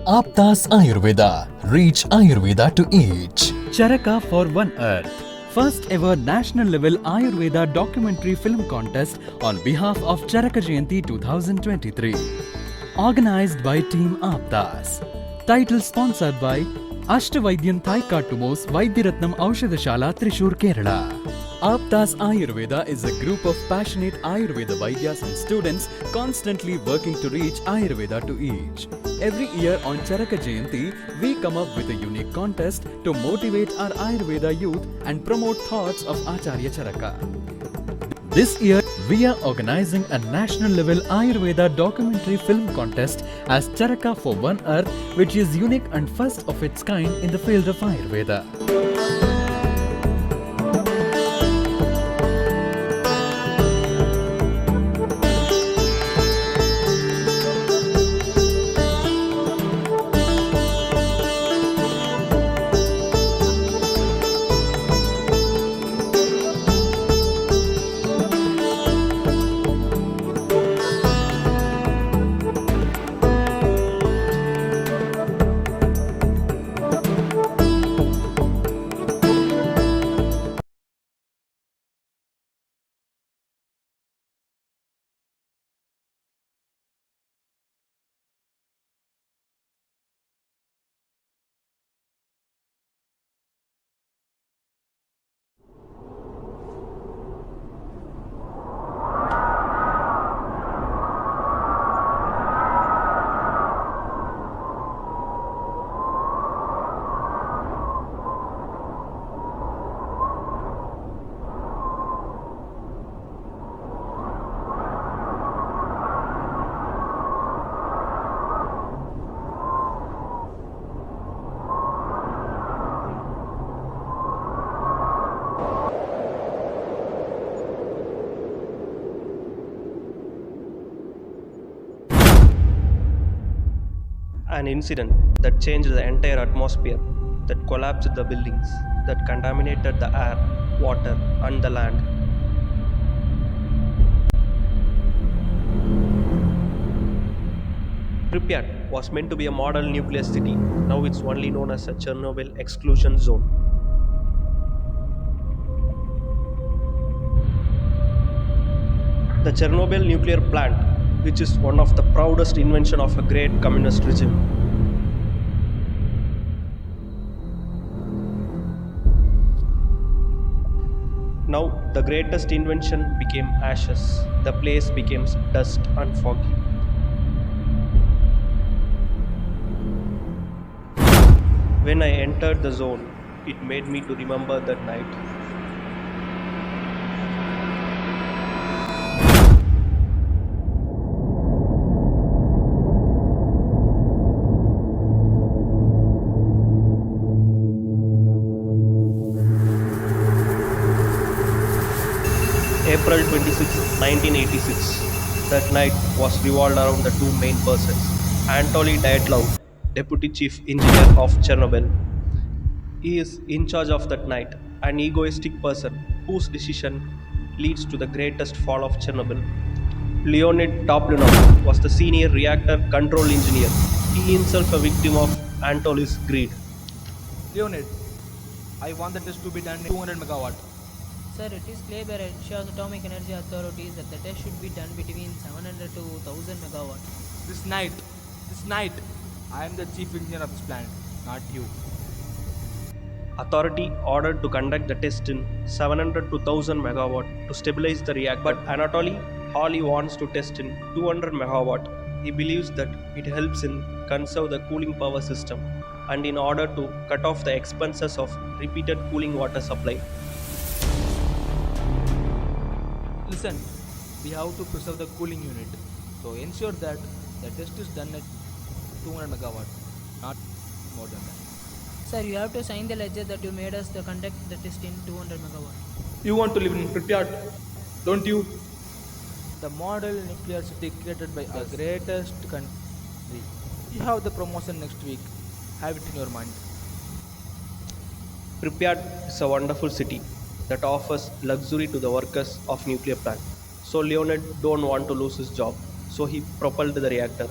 AAPTAS Ayurveda. Reach Ayurveda to each. CHARAKA for One Earth. First ever national level Ayurveda documentary film contest on behalf of Charaka Jayanti 2023. Organized by Team AAPTAS. Title sponsored by Ashtavaidyan Thai Kattumos Vaidyaratnam Aushadashala Trishur Kerala. AAPTAS Ayurveda is a group of passionate Ayurveda Vaidyas and students constantly working to reach Ayurveda to each. Every year on Charaka Jayanti, we come up with a unique contest to motivate our Ayurveda youth and promote thoughts of Acharya Charaka. This year, we are organizing a national level Ayurveda documentary film contest as Charaka for One Earth, which is unique and first of its kind in the field of Ayurveda. An incident that changed the entire atmosphere, that collapsed the buildings, that contaminated the air, water, and the land. Pripyat was meant to be a model nuclear city. Now it's only known as a Chernobyl exclusion zone. The Chernobyl nuclear plant, which is one of the proudest invention of a great communist regime. Now the greatest invention became ashes. The place became dust and foggy. When I entered the zone, it made me to remember that night. April 26, 1986. That night was revolved around the two main persons. Anatoly Dyatlov, Deputy Chief Engineer of Chernobyl. He is in charge of that night, an egoistic person whose decision leads to the greatest fall of Chernobyl. Leonid Toplunov was the senior reactor control engineer. He himself a victim of Anatoly's greed. Leonid, I want the test to be done in 200 megawatt. Sir, it is clear by Russia's atomic energy authorities that the test should be done between 700 to 1000 megawatt. This night, I am the chief engineer of this plant, not you. Authority ordered to conduct the test in 700 to 1000 megawatt to stabilize the reactor. But Anatoly, all he wants to test in 200 megawatt. He believes that it helps in conserve the cooling power system and in order to cut off the expenses of repeated cooling water supply. Listen, we have to preserve the cooling unit, so ensure that the test is done at 200 megawatt, not more than that. Sir, you have to sign the ledger that you made us to conduct the test in 200 megawatt. You want to live in Pripyat, don't you? The model nuclear city created by the greatest country. You have the promotion next week. Have it in your mind. Pripyat is a wonderful city that offers luxury to the workers of nuclear plant. So Leonid don't want to lose his job, so he propelled the reactor.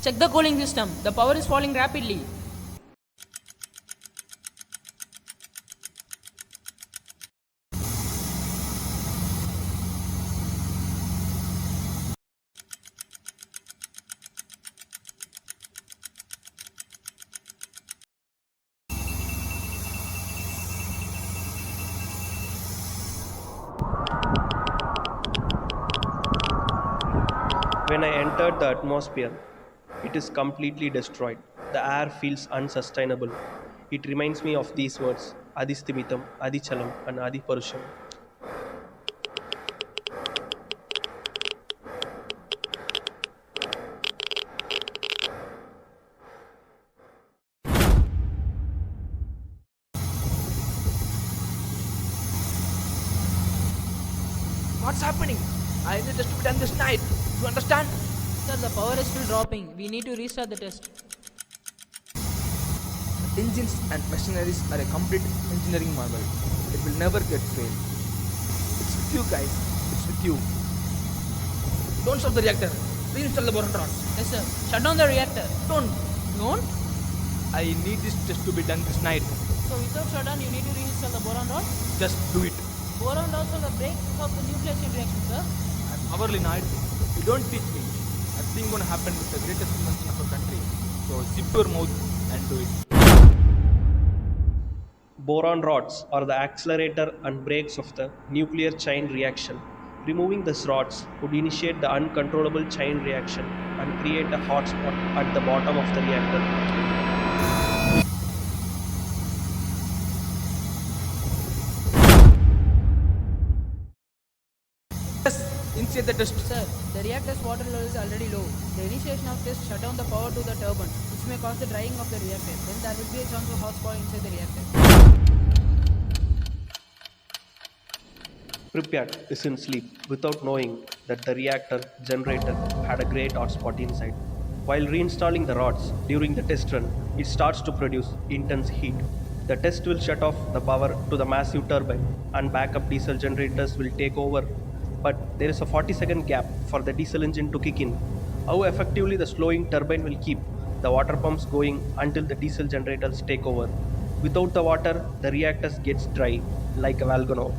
Check the cooling system. The power is falling rapidly. When I entered the atmosphere, it is completely destroyed. The air feels unsustainable. It reminds me of these words Adistimitam, Adichalam, and Adiparusham. What's happening? I need just to be done this night. You understand? Sir, the power is still dropping. We need to restart the test. Engines and machineries are a complete engineering marvel. It will never get failed. It's with you guys. It's with you. Don't stop the reactor. Reinstall the boron rods. Yes, sir. Shut down the reactor. Don't. Don't? I need this test to be done this night. So without shutdown, you need to reinstall the boron rod? Just do it. Boron rods are the break of the nuclear chain reaction, sir. I'm hourly night. You don't teach me. Nothing gonna happen with the greatest invention of our country. So zip your mouth and do it. Boron rods are the accelerator and brakes of the nuclear chain reaction. Removing these rods would initiate the uncontrollable chain reaction and create a hotspot at the bottom of the reactor. Yes, initiate the test. Sir, the reactor's water level is already low. The initiation of test shut down the power to the turbine, which may cause the drying of the reactor. Then there will be a chance of hotspot inside the reactor. Pripyat is in sleep without knowing that the reactor generator had a great hotspot inside. While reinstalling the rods during the test run, it starts to produce intense heat. The test will shut off the power to the massive turbine and backup diesel generators will take over. But there is a 40-second gap for the diesel engine to kick in. How effectively the slowing turbine will keep the water pumps going until the diesel generators take over. Without the water, the reactors gets dry like a volcano.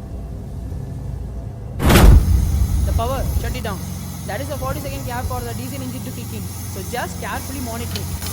The power, shut it down. That is a 40-second gap for the diesel engine to kick in. So just carefully monitor it.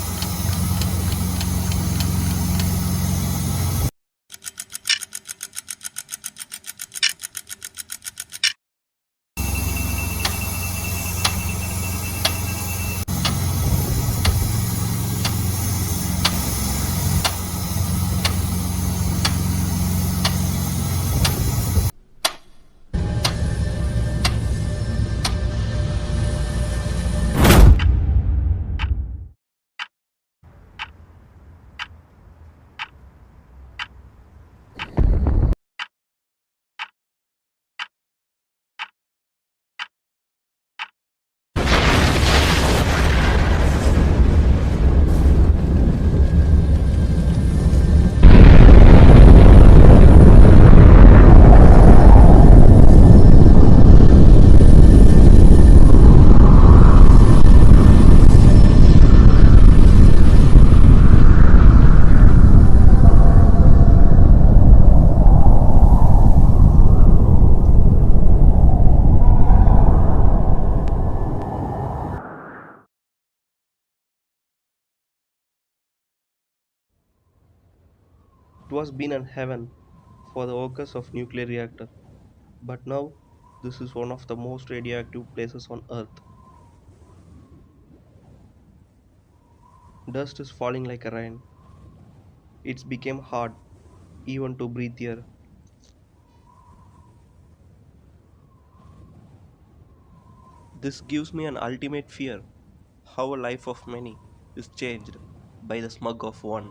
It was been a heaven for the workers of nuclear reactor. But now, this is one of the most radioactive places on Earth. Dust is falling like a rain. It's become hard even to breathe here. This gives me an ultimate fear how a life of many is changed by the smug of one.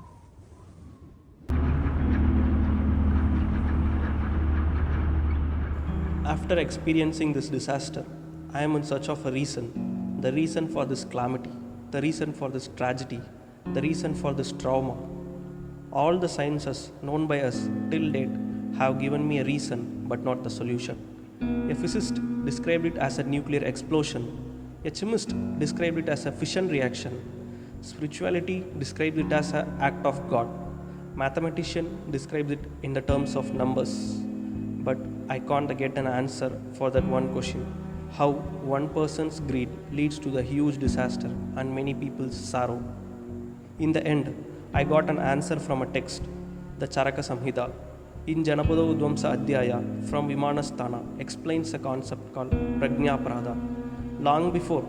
After experiencing this disaster, I am in search of a reason. The reason for this calamity, the reason for this tragedy, the reason for this trauma. All the sciences known by us till date have given me a reason but not the solution. A physicist described it as a nuclear explosion. A chemist described it as a fission reaction. Spirituality describes it as an act of God. Mathematician describes it in the terms of numbers. But I can't get an answer for that one question. How one person's greed leads to the huge disaster and many people's sorrow. In the end, I got an answer from a text, the Charaka Samhita. In Janapadodhwamsaniya adhyaya from Vimanasthana explains a concept called Prajnaparada. Long before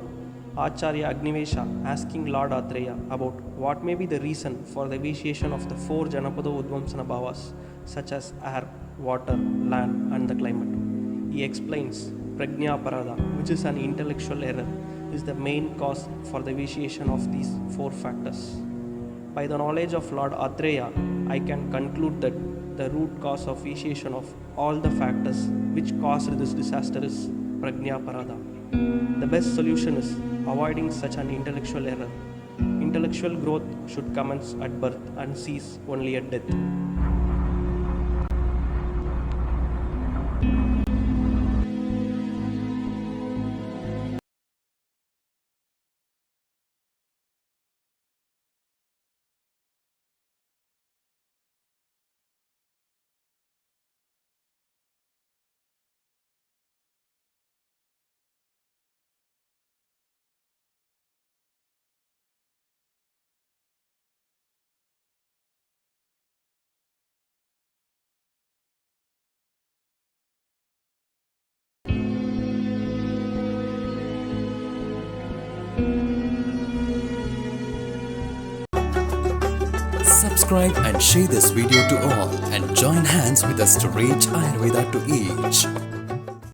Acharya Agnivesha asking Lord Atreya about what may be the reason for the vitiation of the four Janapadodhwamsana bhavas such as air, water, land and the climate. He explains Prajnaparada, which is an intellectual error, is the main cause for the vitiation of these four factors. By the knowledge of Lord Atreya, I can conclude that the root cause of vitiation of all the factors which caused this disaster is Prajnaparada. The best solution is avoiding such an intellectual error. Intellectual growth should commence at birth and cease only at death. Subscribe and share this video to all and join hands with us to reach Ayurveda to each.